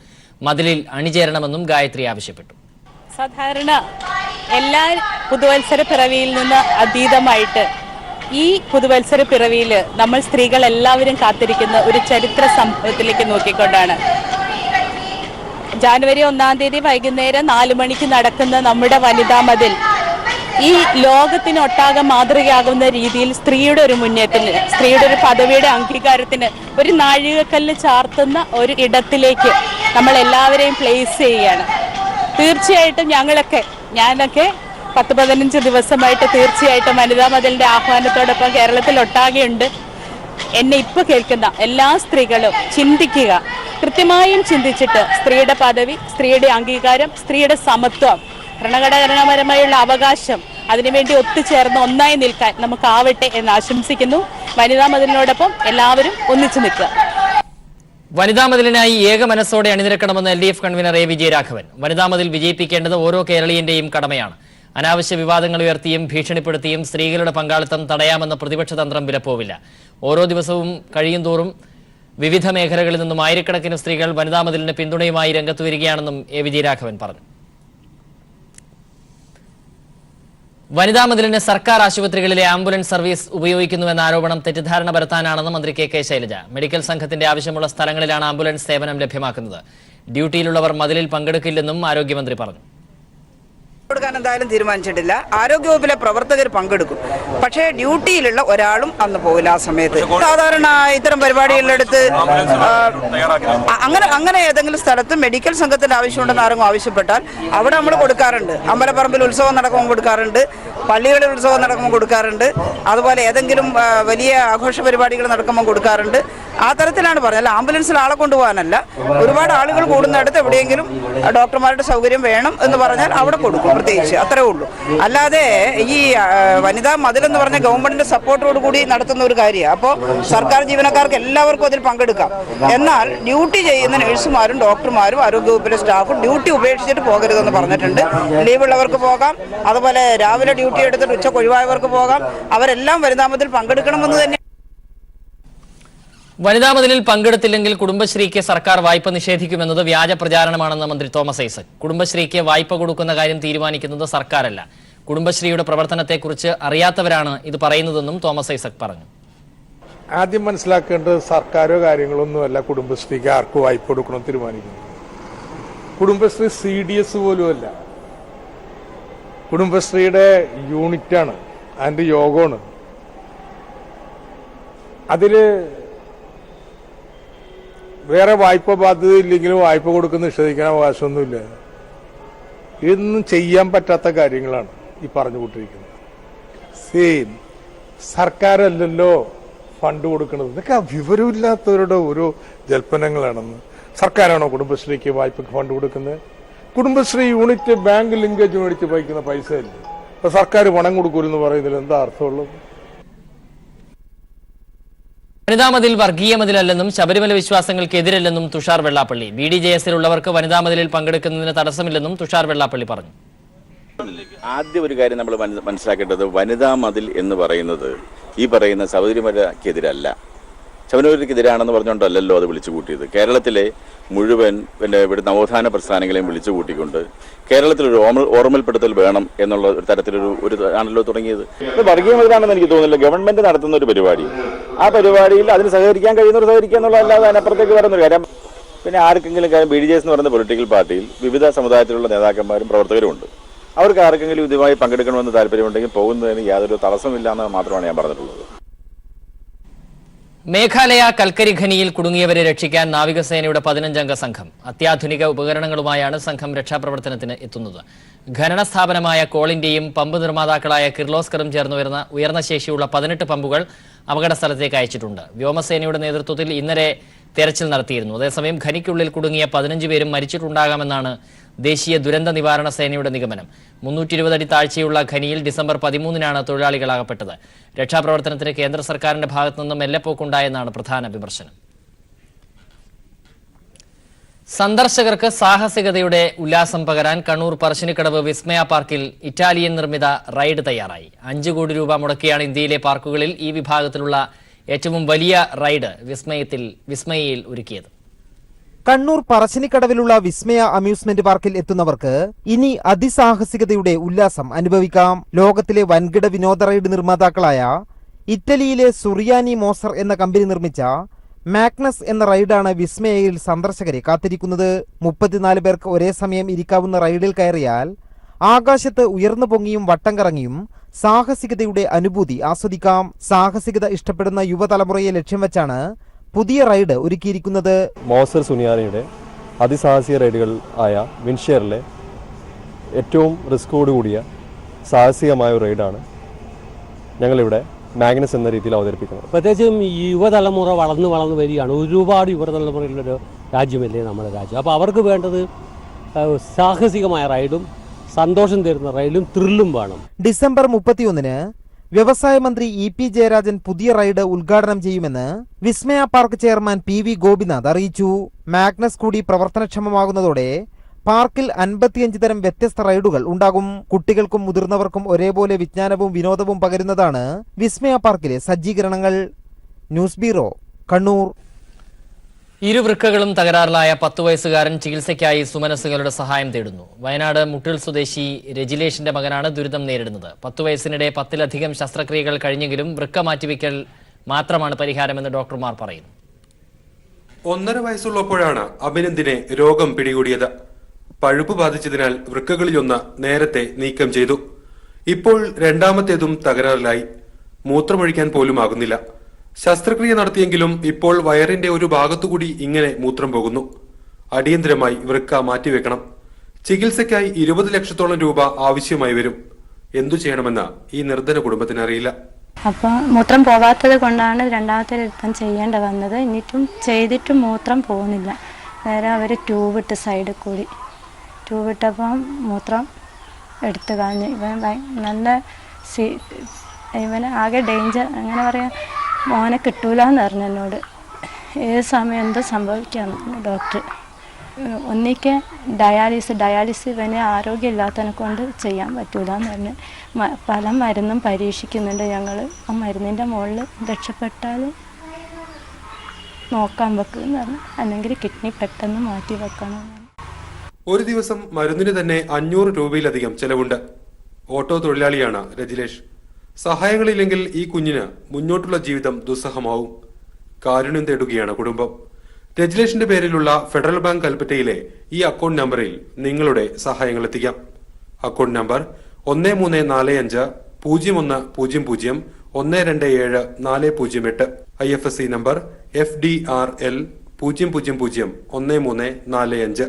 Speaker 1: മതിലിൽ അണിചേരണമെന്നും ഗായത്രി ആവശ്യപ്പെട്ടു.
Speaker 18: സാധാരണ എല്ലാ പുതുവത്സര പിറവിയിൽ നിന്ന് അതീതമായിട്ട് ഈ പുതുവത്സര പിറവിയിൽ നമ്മൾ സ്ത്രീകൾ എല്ലാവരും കാത്തിരിക്കുന്ന ഒരു ചരിത്ര സംഭവത്തിലേക്ക് നോക്കിക്കൊണ്ടാണ്. ജനുവരി 1 വൈകുന്നേരം 4 മണിക്ക് നടക്കുന്ന നമ്മുടെ വനിതാ മതിൽ ഈ ലോകത്തിനൊട്ടാകെ മാതൃകയാകുന്ന രീതിയിൽ സ്ത്രീയുടെ ഒരു മുന്നേറ്റത്തിന്, സ്ത്രീയുടെ ഒരു പദവിയുടെ അംഗീകാരത്തിന് ഒരു നാഴികക്കല്ല് ചാർത്തുന്ന ഒരു ഇടത്തിലേക്ക് നമ്മൾ എല്ലാവരെയും പ്ലേസ് ചെയ്യുകയാണ്. തീർച്ചയായിട്ടും ഞാനൊക്കെ 10-15 ദിവസമായിട്ട് തീർച്ചയായിട്ടും വനിതാ മതിലിന്റെ ആഹ്വാനത്തോടൊപ്പം കേരളത്തിൽ ഒട്ടാകെയുണ്ട്. എന്നെ ഇപ്പോൾ കേൾക്കുന്ന എല്ലാ സ്ത്രീകളും ചിന്തിക്കുക, കൃത്യമായും ചിന്തിച്ചിട്ട് സ്ത്രീയുടെ പദവി, സ്ത്രീയുടെ അംഗീകാരം, സ്ത്രീയുടെ സമത്വം, ഭരണഘടനാപരമായുള്ള അവകാശം, അതിനുവേണ്ടി ഒത്തുചേർന്ന് ഒന്നായി നിൽക്കാൻ നമുക്കാവട്ടെ എന്ന് ആശംസിക്കുന്നു. വനിതാ മതിലിനോടൊപ്പം എല്ലാവരും ഒന്നിച്ചു നിൽക്കുക.
Speaker 1: വനിതാ മതിലിനായി ഏക മനസ്സോടെ അണിനിരക്കണമെന്ന് LDF കൺവീനർ A വിജയരാഘവൻ. വനിതാ മതിൽ വിജയിപ്പിക്കേണ്ടത് ഓരോ കേരളീയന്റെയും കടമയാണ്. അനാവശ്യ വിവാദങ്ങൾ ഉയർത്തിയും ഭീഷണിപ്പെടുത്തിയും സ്ത്രീകളുടെ പങ്കാളിത്തം തടയാമെന്ന പ്രതിപക്ഷ തന്ത്രം വിലപ്പോവില്ല. ഓരോ ദിവസവും കഴിയുന്തോറും വിവിധ മേഖലകളിൽ നിന്നും ആയിരക്കണക്കിന് സ്ത്രീകൾ വനിതാ മതിലിന് പിന്തുണയുമായി രംഗത്ത് വരികയാണെന്നും A വിജയരാഘവൻ പറഞ്ഞു. വനിതാ മതിലിന് സർക്കാർ ആശുപത്രികളിലെ ആംബുലൻസ് സർവീസ് ഉപയോഗിക്കുന്നുവെന്ന ആരോപണം തെറ്റിദ്ധാരണ പരത്താനാണെന്ന് മന്ത്രി KK ശൈലജ. മെഡിക്കൽ സംഘത്തിന്റെ ആവശ്യമുള്ള സ്ഥലങ്ങളിലാണ് ആംബുലൻസ് സേവനം ലഭ്യമാക്കുന്നത്. ഡ്യൂട്ടിയിലുള്ളവർ മതിലിൽ പങ്കെടുക്കില്ലെന്നും ആരോഗ്യമന്ത്രി പറഞ്ഞു.
Speaker 19: കൊടുക്കാൻ എന്തായാലും തീരുമാനിച്ചിട്ടില്ല. ആരോഗ്യവകുപ്പിലെ പ്രവർത്തകർ പങ്കെടുക്കും. പക്ഷേ ഡ്യൂട്ടിയിലുള്ള ഒരാളും അന്ന് പോകില്ല. ആ സമയത്ത് സാധാരണ ഇത്തരം പരിപാടികളിലെടുത്ത് അങ്ങനെ ഏതെങ്കിലും സ്ഥലത്ത് മെഡിക്കൽ സംഘത്തിന്റെ ആവശ്യമുണ്ടെന്ന് ആരെങ്കിലും ആവശ്യപ്പെട്ടാൽ അവിടെ നമ്മൾ കൊടുക്കാറുണ്ട്. അമ്പലപ്പറമ്പിൽ ഉത്സവം നടക്കുമ്പോൾ കൊടുക്കാറുണ്ട്, പള്ളികളിൽ ഉത്സവം നടക്കുമ്പോൾ കൊടുക്കാറുണ്ട്, അതുപോലെ ഏതെങ്കിലും വലിയ ആഘോഷ പരിപാടികൾ നടക്കുമ്പോൾ കൊടുക്കാറുണ്ട്. ആ തരത്തിലാണ് പറഞ്ഞത്. ആംബുലൻസിൽ ആളെ കൊണ്ടുപോകാനല്ല. ഒരുപാട് ആളുകൾ കൂടുന്നിടത്ത് എവിടെയെങ്കിലും ഡോക്ടർമാരുടെ സൗകര്യം വേണം എന്ന് പറഞ്ഞാൽ അവിടെ കൊടുക്കും, പ്രത്യേകിച്ച് അത്രേ ഉള്ളൂ. അല്ലാതെ ഈ വനിതാ മതിലെന്ന് പറഞ്ഞ ഗവൺമെന്റിന്റെ സപ്പോർട്ടോട് കൂടി നടത്തുന്ന ഒരു കാര്യമാണ്. അപ്പോൾ സർക്കാർ ജീവനക്കാർക്ക് എല്ലാവർക്കും അതിൽ പങ്കെടുക്കാം. എന്നാൽ ഡ്യൂട്ടി ചെയ്യുന്ന നഴ്സുമാരും ഡോക്ടർമാരും ആരോഗ്യവകുപ്പിലെ സ്റ്റാഫും ഡ്യൂട്ടി ഉപേക്ഷിച്ചിട്ട് പോകരുതെന്ന് പറഞ്ഞിട്ടുണ്ട്. ലീവുള്ളവർക്ക് പോകാം, അതുപോലെ രാവിലെ ഡ്യൂട്ടി എടുത്തിട്ട് ഉച്ചക്ക് ഒഴിവായവർക്ക് പോകാം. അവരെല്ലാം വനിതാ മതിൽ പങ്കെടുക്കണമെന്ന് തന്നെ.
Speaker 1: വനിതാ മതിലിൽ പങ്കെടുത്തില്ലെങ്കിൽ കുടുംബശ്രീക്ക് സർക്കാർ വായ്പ നിഷേധിക്കുമെന്നത് വ്യാജ പ്രചാരണമാണെന്ന് മന്ത്രി തോമസ് ഐസക്. കുടുംബശ്രീക്ക് വായ്പ കൊടുക്കുന്ന കാര്യം തീരുമാനിക്കുന്നത് സർക്കാരല്ല. കുടുംബശ്രീയുടെ പ്രവർത്തനത്തെക്കുറിച്ച് അറിയാത്തവരാണ് ഇത് പറയുന്നതെന്നും തോമസ് ഐസക് പറഞ്ഞു.
Speaker 20: ആദ്യം മനസ്സിലാക്കേണ്ടത് സർക്കാരോ കാര്യങ്ങളൊന്നുമല്ല കുടുംബശ്രീക്ക് ആർക്ക് വായ്പ കൊടുക്കണം തീരുമാനിക്കുന്നത്. കുടുംബശ്രീ CDS പോലുമല്ല. കുടുംബശ്രീയുടെ യൂണിറ്റാണ്, അതിന്റെ യോഗമാണ്. അതില് വേറെ വായ്പ ബാധ്യത ഇല്ലെങ്കിലും വായ്പ കൊടുക്കുന്ന നിഷേധിക്കാൻ അവകാശമൊന്നുമില്ല. ഇതൊന്നും ചെയ്യാൻ പറ്റാത്ത കാര്യങ്ങളാണ് ഈ പറഞ്ഞുകൊണ്ടിരിക്കുന്നത്. സെയിം സർക്കാരല്ലല്ലോ ഫണ്ട് കൊടുക്കുന്നത്. ഇതൊക്കെ വിവരമില്ലാത്തവരുടെ ഓരോ ജൽപ്പനങ്ങളാണെന്ന്. സർക്കാരാണോ കുടുംബശ്രീക്ക് വായ്പക്ക് ഫണ്ട് കൊടുക്കുന്നത്? കുടുംബശ്രീ യൂണിറ്റ് ബാങ്ക് ലിങ്കേജ് മേടിച്ച് വഹിക്കുന്ന പൈസയല്ലേ. അപ്പൊ സർക്കാർ പണം കൊടുക്കൂലെന്ന് പറയുന്നതിൽ എന്താ അർത്ഥമുള്ളത്?
Speaker 1: വനിതാ മതിൽ വർഗീയ മതിലല്ലെന്നും ശബരിമല വിശ്വാസങ്ങൾക്കെതിരല്ലെന്നും തുഷാർ വെള്ളാപ്പള്ളി. BDJS-ലുള്ളവർക്ക് വനിതാ മതിലിൽ പങ്കെടുക്കുന്നതിന് തടസ്സമില്ലെന്നും തുഷാർ വെള്ളാപ്പള്ളി പറഞ്ഞു.
Speaker 21: ആദ്യം ഒരു കാര്യം നമ്മൾ മനസ്സിലാക്കേണ്ടത്, വനിതാ മതിൽ എന്ന് പറയുന്നത് ഈ പറയുന്ന ശബരിമലക്കെതിരല്ല, ശബരിമലക്കെതിരാണെന്ന് പറഞ്ഞുകൊണ്ടല്ലോ അത് വിളിച്ചു കൂട്ടിയത്. കേരളത്തിലെ മുഴുവൻ ഇവിടെ നവോത്ഥാന പ്രസ്ഥാനങ്ങളെയും വിളിച്ചു കൂട്ടിക്കൊണ്ട് കേരളത്തിലൊരു ഓർമ്മൽപ്പെടുത്തൽ വേണം എന്നുള്ള ഒരു തരത്തിലൊരു ആണല്ലോ തുടങ്ങിയത്. ഇത് വർഗീയ മതിലാണെന്ന് എനിക്ക് തോന്നുന്നില്ല. ഗവൺമെന്റ് നടത്തുന്ന ഒരു പരിപാടി, ആ പരിപാടിയിൽ അതിന് സഹകരിക്കാൻ കഴിയുന്നവർ സഹകരിക്കുക എന്നുള്ളതല്ലാതെ അതിനപ്പുറത്തേക്ക് വരുന്നൊരു കാര്യം. പിന്നെ ആർക്കെങ്കിലും BDJS എന്ന് പറയുന്ന പൊളിറ്റിക്കൽ പാർട്ടിയിൽ വിവിധ സമുദായത്തിലുള്ള നേതാക്കന്മാരും പ്രവർത്തകരും ഉണ്ട്. അവർക്ക് ആർക്കെങ്കിലും ഇതുമായി പങ്കെടുക്കണമെന്ന് താല്പര്യമുണ്ടെങ്കിൽ പോകുന്നതിന് യാതൊരു തടസ്സമില്ല എന്ന് മാത്രമാണ് ഞാൻ പറഞ്ഞിട്ടുള്ളത്.
Speaker 1: മേഘാലയ കൽക്കരി ഖനിയിൽ കുടുങ്ങിയവരെ രക്ഷിക്കാൻ നാവികസേനയുടെ 15-അംഗ സംഘം. അത്യാധുനിക ഉപകരണങ്ങളുമായാണ് സംഘം രക്ഷാപ്രവർത്തനത്തിന് എത്തുന്നത്. ഖനന സ്ഥാപനമായ കോൾ ഇന്ത്യയും പമ്പ് നിർമ്മാതാക്കളായ കിർലോസ്കറും ചേർന്ന് ഉയർന്ന ശേഷിയുള്ള 18 പമ്പുകൾ അപകട സ്ഥലത്തേക്ക് അയച്ചിട്ടുണ്ട്. വ്യോമസേനയുടെ നേതൃത്വത്തിൽ ഇന്നലെ തെരച്ചിൽ നടത്തിയിരുന്നു. അതേസമയം ഖനിക്കുള്ളിൽ കുടുങ്ങിയ 15 പേരും മരിച്ചിട്ടുണ്ടാകാമെന്നാണ് ദേശീയ ദുരന്ത നിവാരണ സേനയുടെ നിഗമനം. 320 അടി താഴ്ചയുള്ള ഖനിയിൽ ഡിസംബർ 13-നാണ് തൊഴിലാളികൾ അകപ്പെട്ടത്. രക്ഷാപ്രവർത്തനത്തിന് കേന്ദ്ര സർക്കാരിന്റെ ഭാഗത്തു നിന്നും മെല്ലെപ്പോക്കുണ്ടായെന്നാണ് പ്രധാന വിമർശനം. സന്ദർശകർക്ക് സാഹസികതയുടെ ഉല്ലാസം പകരാൻ കണ്ണൂർ പറശ്ശിനിക്കടവ് വിസ്മയ പാർക്കിൽ ഇറ്റാലിയൻ നിർമ്മിത റൈഡ് തയ്യാറായി. 5 കോടി രൂപ മുടക്കിയാണ് ഇന്ത്യയിലെ പാർക്കുകളിൽ ഈ വിഭാഗത്തിലുള്ള ഏറ്റവും വലിയ റൈഡ് വിസ്മയയിൽ ഒരുക്കിയത്.
Speaker 16: കണ്ണൂർ പറശ്ശിനിക്കടവിലുള്ള വിസ്മയ അമ്യൂസ്മെന്റ് പാർക്കിൽ എത്തുന്നവർക്ക് ഇനി അതിസാഹസികതയുടെ ഉല്ലാസം അനുഭവിക്കാം. ലോകത്തിലെ വൻകിട വിനോദ റൈഡ് നിർമ്മാതാക്കളായ ഇറ്റലിയിലെ സുറിയാനി മോസർ എന്ന കമ്പനി നിർമ്മിച്ച മാഗ്നസ് എന്ന റൈഡാണ് വിസ്മയയിൽ സന്ദർശകരെ കാത്തിരിക്കുന്നത്. 34 പേർക്ക് ഒരേ സമയം ഇരിക്കാവുന്ന റൈഡിൽ കയറിയാൽ ആകാശത്ത് ഉയർന്നു പൊങ്ങിയും വട്ടം കറങ്ങിയും സാഹസികതയുടെ അനുഭൂതി ആസ്വദിക്കാം. സാഹസികത ഇഷ്ടപ്പെടുന്ന യുവതലമുറയെ ലക്ഷ്യം വെച്ചാണ് പുതിയ റൈഡ് ഒരുക്കിയിരിക്കുന്നത്.
Speaker 22: മോസർ സുനിയാനിയുടെ അതിസാഹസിക റൈഡുകൾ ആയ വിൻഷെയറിലെ ഏറ്റവും റിസ്കോടുകൂടിയ സാഹസികമായ ഒരു റൈഡാണ് ഞങ്ങളിവിടെ മാഗ്നസ് എന്ന രീതിയിൽ അവതരിപ്പിക്കുന്നത്.
Speaker 23: പ്രത്യേകിച്ചും യുവതലമുറ വളർന്നു വരികയാണ്. ഒരുപാട് യുവതലമുറയിലൊരു രാജ്യമല്ലേ നമ്മുടെ രാജ്യം. അപ്പോൾ അവർക്ക് വേണ്ടത് സാഹസികമായ റൈഡും സന്തോഷം തരുന്ന റൈഡും ത്രില്ലും വേണം.
Speaker 16: ഡിസംബർ 31-ന് വ്യവസായ മന്ത്രി EP ജയരാജൻ പുതിയ റൈഡ് ഉദ്ഘാടനം ചെയ്യുമെന്ന് വിസ്മയ പാർക്ക് ചെയർമാൻ PV ഗോപിനാഥ് അറിയിച്ചു. മാഗ്നസ് കൂടി പ്രവർത്തനക്ഷമമാകുന്നതോടെ പാർക്കിൽ 55 തരം വ്യത്യസ്ത റൈഡുകൾ ഉണ്ടാകും. കുട്ടികൾക്കും മുതിർന്നവർക്കും ഒരേപോലെ വിജ്ഞാനവും വിനോദവും പകരുന്നതാണ് വിസ്മയ പാർക്കിലെ സജ്ജീകരണങ്ങൾ. News bureau, Kannur.
Speaker 1: ഇരുവൃക്കകളും തകരാറിലായ 10 വയസ്സുകാരൻ ചികിത്സയ്ക്കായി സുമനസ്സുകളുടെ സഹായം തേടുന്നു. വയനാട് മുട്ടിൽ സ്വദേശി രജിലേഷിന്റെ മകനാണ് ദുരിതം നേരിടുന്നത്. 10 വയസ്സിനിടെ 10-ലധികം ശസ്ത്രക്രിയകൾ കഴിഞ്ഞെങ്കിലും വൃക്ക മാറ്റിവെക്കൽ മാത്രമാണ് പരിഹാരമെന്ന് ഡോക്ടർമാർ പറയുന്നു.
Speaker 24: 1.5 വയസ്സുള്ളപ്പോഴാണ് അഭിനന്ദിനെ രോഗം പിടികൂടിയത്. പഴുപ്പ് ബാധിച്ചതിനാൽ വൃക്കകളിലൊന്ന് നേരത്തെ നീക്കം ചെയ്തു. ഇപ്പോൾ രണ്ടാമത്തേതും തകരാറിലായി. മൂത്രമൊഴിക്കാൻ പോലും ആകുന്നില്ല. ശസ്ത്രക്രിയ നടത്തിയെങ്കിലും ഇപ്പോൾ വയറിന്റെ ഒരു ഭാഗത്തുകൂടി ഇങ്ങനെ മൂത്രം പോകുന്നു. അടിയന്തരമായി വൃക്ക മാറ്റിവെക്കണം. ചികിത്സയ്ക്കായി 20 ലക്ഷത്തോളം രൂപ ആവശ്യമായി വരും. എന്തു ചെയ്യണമെന്ന് ഈ നിർധന കുടുംബത്തിന് അറിയില്ല.
Speaker 25: അപ്പോൾ മൂത്രം പോകാത്തത് കൊണ്ടാണ് രണ്ടാമത്തെ ഇപ്പം ചെയ്യേണ്ട വന്നത്. ചെയ്തിട്ടും മൂത്രം പോകുന്നില്ല. നേരെ അവർ ട്യൂബ് ഇട്ട് സൈഡിൽ കൂടി ട്യൂബ് ഇട്ടപ്പം മൂത്രം എടുത്തു കളഞ്ഞു. ഇവന് ആകെ ഡേഞ്ചർ, അങ്ങനെ പറയാം, മോനെ കിട്ടൂല എന്ന് പറഞ്ഞു എന്നോട്. ഏത് സമയം എന്തോ സംഭവിക്കാമെന്ന് ഡോക്ടർ. ഒന്നിക്ക് ഡയാലിസിസ് ഇവന് ആരോഗ്യമില്ലാത്തതിനെ കൊണ്ട് ചെയ്യാൻ പറ്റൂല എന്ന് പറഞ്ഞ് പല മരുന്നും പരീക്ഷിക്കുന്നുണ്ട് ഞങ്ങൾ. ആ മരുന്നിൻ്റെ മുകളിൽ രക്ഷപ്പെട്ടാൽ നോക്കാൻ വെക്കുമെന്ന് പറഞ്ഞു. അല്ലെങ്കിൽ കിഡ്നി പെട്ടെന്ന് മാറ്റി വെക്കണം.
Speaker 24: ഒരു ദിവസം മരുന്നിന് തന്നെ 500 രൂപയിലധികം ചെലവുണ്ട്. ഓട്ടോ തൊഴിലാളിയാണ് രജിലേഷ്. സഹായങ്ങളില്ലെങ്കിൽ ഈ കുഞ്ഞിന് മുന്നോട്ടുള്ള ജീവിതം ദുസ്സഹമാവും. കാരുണ്യം തേടുകയാണ് കുടുംബം. രജിലേഷിന്റെ പേരിലുള്ള ഫെഡറൽ ബാങ്ക് കൽപ്പറ്റയിലെ ഈ അക്കൗണ്ട് നമ്പറിൽ നിങ്ങളുടെ സഹായങ്ങൾ എത്തിക്കാം. Account number 13450100127408. IFSC number FDRL 0001345.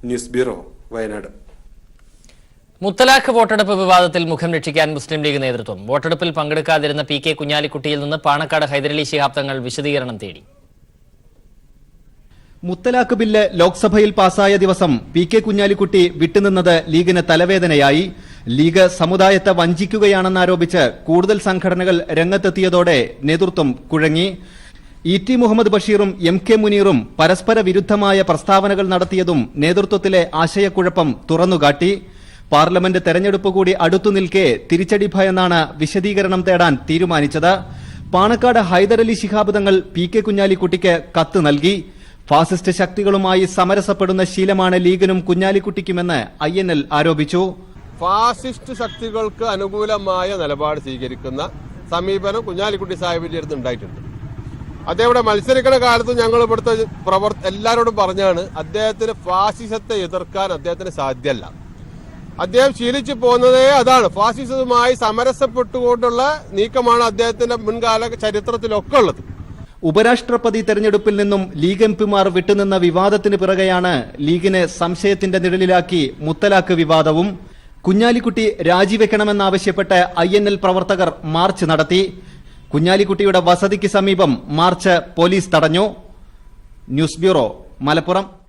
Speaker 24: News bureau, Wayanad.
Speaker 1: മുത്തലാഖ് വോട്ടെടുപ്പ് വിവാദത്തിൽ മുഖം രക്ഷിക്കാൻ മുസ്ലിം ലീഗ് നേതൃത്വം. വോട്ടെടുപ്പിൽ പങ്കെടുക്കാതിരുന്ന PK കുഞ്ഞാലിക്കുട്ടിയിൽ നിന്ന് പാണക്കാട് ഹൈദരലി ശിഹാബ് തങ്ങൾ വിശദീകരണം തേടി.
Speaker 2: മുത്തലാഖ് ബില്ല് ലോക്സഭയിൽ പാസായ ദിവസം PK കുഞ്ഞാലിക്കുട്ടി വിട്ടുനിന്നത് ലീഗിന് തലവേദനയായി. ലീഗ് സമുദായത്തെ വഞ്ചിക്കുകയാണെന്നാരോപിച്ച് കൂടുതൽ സംഘടനകൾ രംഗത്തെത്തിയതോടെ നേതൃത്വം കുഴങ്ങി. ET മുഹമ്മദ് ബഷീറും MK മുനീറും പരസ്പര വിരുദ്ധമായ പ്രസ്താവനകൾ നടത്തിയതും നേതൃത്വത്തിലെ ആശയക്കുഴപ്പം തുറന്നുകാട്ടി. പാർലമെന്റ് തെരഞ്ഞെടുപ്പ് കൂടി അടുത്തു നിൽക്കെ തിരിച്ചടി ഭയന്നാണ് വിശദീകരണം തേടാൻ തീരുമാനിച്ചത്. പാണക്കാട് ഹൈദരലി ശിഹാബ് തങ്ങൾ PK കുഞ്ഞാലിക്കുട്ടിക്ക് കത്ത് നൽകി. ഫാസിസ്റ്റ് ശക്തികളുമായി സമരസപ്പെടുന്ന ശീലമാണ് ലീഗിനും കുഞ്ഞാലിക്കുട്ടിക്കുമെന്ന് INL ആരോപിച്ചു.
Speaker 3: ഫാസിസ്റ്റ് ശക്തികൾക്ക് അനുകൂലമായ നിലപാട് സ്വീകരിക്കുന്ന സമീപനം കുഞ്ഞാലിക്കുട്ടി സാഹിബിന്റെ അടുത്ത് ഉണ്ടായിട്ടുണ്ട്. അദ്ദേഹം ഇവിടെ മത്സരിക്കുന്ന കാലത്ത് ഞങ്ങൾ ഇവിടുത്തെ എല്ലാവരോടും പറഞ്ഞാണ് അദ്ദേഹത്തിന് ഫാസിസത്തെ എതിർക്കാൻ അദ്ദേഹത്തിന് സാധ്യമല്ല. അദ്ദേഹം ശീലിച്ചു പോകുന്നതേ അതാണ്. ഫാസിസവുമായി സമരസപ്പെട്ടുകൊണ്ടുള്ള നീക്കമാണ് അദ്ദേഹത്തിന്റെ മുൻകാല ചരിത്രത്തിലൊക്കെ ഉള്ളത്.
Speaker 2: ഉപരാഷ്ട്രപതി തെരഞ്ഞെടുപ്പിൽ നിന്നും ലീഗ് MPമാർ വിട്ടുനിന്ന വിവാദത്തിന് പിറകെയാണ് ലീഗിനെ സംശയത്തിന്റെ നിഴലിലാക്കി മുത്തലാഖ് വിവാദവും. കുഞ്ഞാലിക്കുട്ടി രാജിവെക്കണമെന്നാവശ്യപ്പെട്ട് INL പ്രവർത്തകർ മാർച്ച് നടത്തി. കുഞ്ഞാലിക്കുട്ടിയുടെ വസതിക്ക് സമീപം മാർച്ച് പോലീസ് തടഞ്ഞു. News bureau, Malappuram.